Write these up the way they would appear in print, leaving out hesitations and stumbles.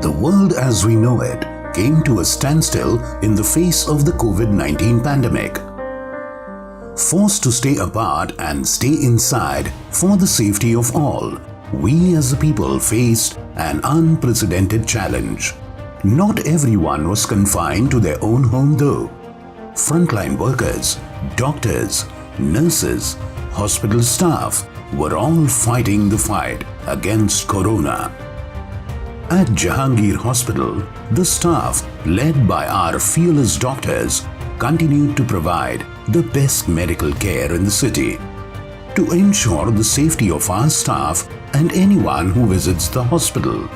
The world as we know it came to a standstill in the face of the COVID-19 pandemic. Forced to stay apart and stay inside for the safety of all, we as a people faced an unprecedented challenge. Not everyone was confined to their own home though. Frontline workers, doctors, nurses, hospital staff were all fighting the fight against Corona. At Jehangir Hospital, the staff, led by our fearless doctors, continued to provide the best medical care in the city. To ensure the safety of our staff and anyone who visits the hospital,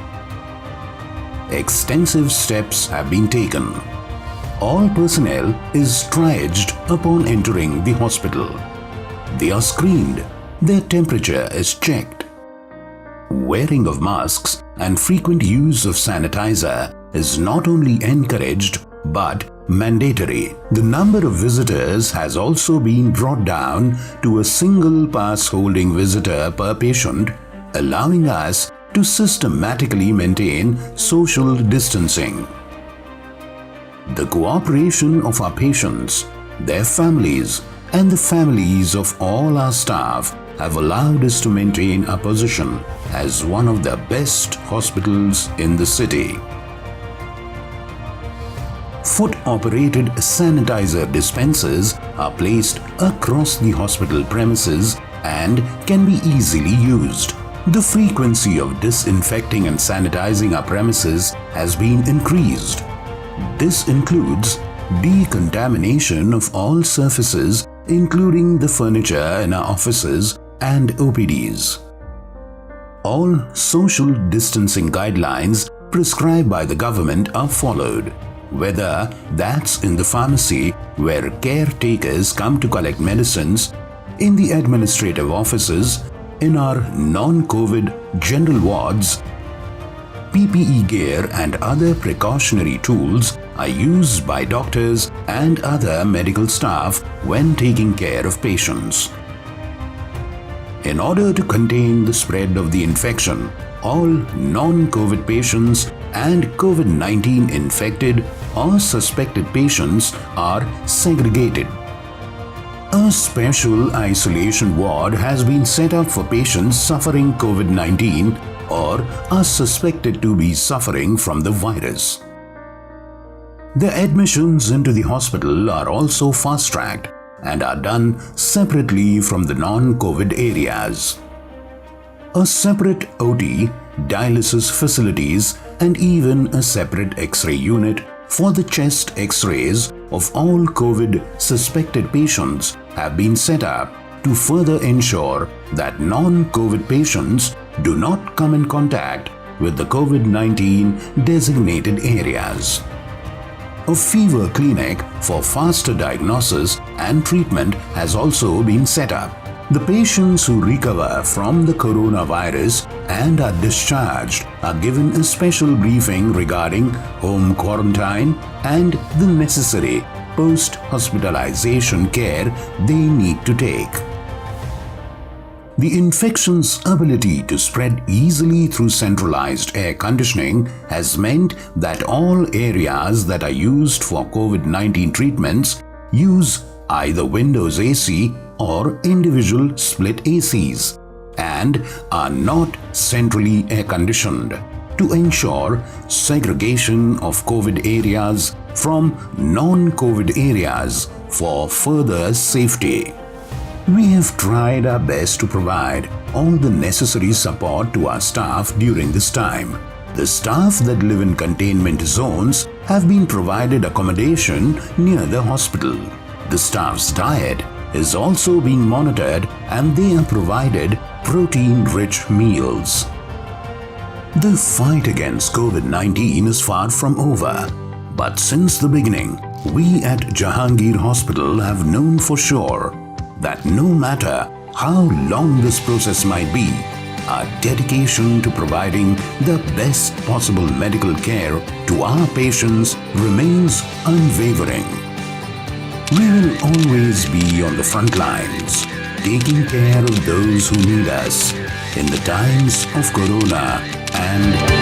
extensive steps have been taken. All personnel is triaged upon entering the hospital. They are screened. Their temperature is checked. Wearing of masks and frequent use of sanitizer is not only encouraged but mandatory. The number of visitors has also been brought down to a single pass holding visitor per patient, allowing us to systematically maintain social distancing. The cooperation of our patients, their families, and the families of all our staff have allowed us to maintain our position as one of the best hospitals in the city. Foot-operated sanitizer dispensers are placed across the hospital premises and can be easily used. The frequency of disinfecting and sanitizing our premises has been increased. This includes decontamination of all surfaces, including the furniture in our offices and OPDs. All social distancing guidelines prescribed by the government are followed, whether that's in the pharmacy where caretakers come to collect medicines, in the administrative offices, in our non-COVID general wards. PPE gear and other precautionary tools are used by doctors and other medical staff when taking care of patients. In order to contain the spread of the infection, all non-COVID patients and COVID-19 infected or suspected patients are segregated. A special isolation ward has been set up for patients suffering COVID-19 or are suspected to be suffering from the virus. The admissions into the hospital are also fast-tracked and are done separately from the non-COVID areas. A separate OT, dialysis facilities, and even a separate X-ray unit for the chest X-rays of all COVID suspected patients have been set up to further ensure that non-COVID patients do not come in contact with the COVID-19 designated areas. A fever clinic for faster diagnosis and treatment has also been set up. The patients who recover from the coronavirus and are discharged are given a special briefing regarding home quarantine and the necessary post-hospitalization care they need to take. The infection's ability to spread easily through centralized air conditioning has meant that all areas that are used for COVID-19 treatments use either Windows AC or individual split ACs and are not centrally air conditioned to ensure segregation of COVID areas from non-COVID areas for further safety. We have tried our best to provide all the necessary support to our staff during this time. The staff that live in containment zones have been provided accommodation near the hospital. The staff's diet is also being monitored and they are provided protein-rich meals. The fight against COVID-19 is far from over, but since the beginning, we at Jehangir Hospital have known for sure that no matter how long this process might be, our dedication to providing the best possible medical care to our patients remains unwavering. We will always be on the front lines, taking care of those who need us in the times of Corona and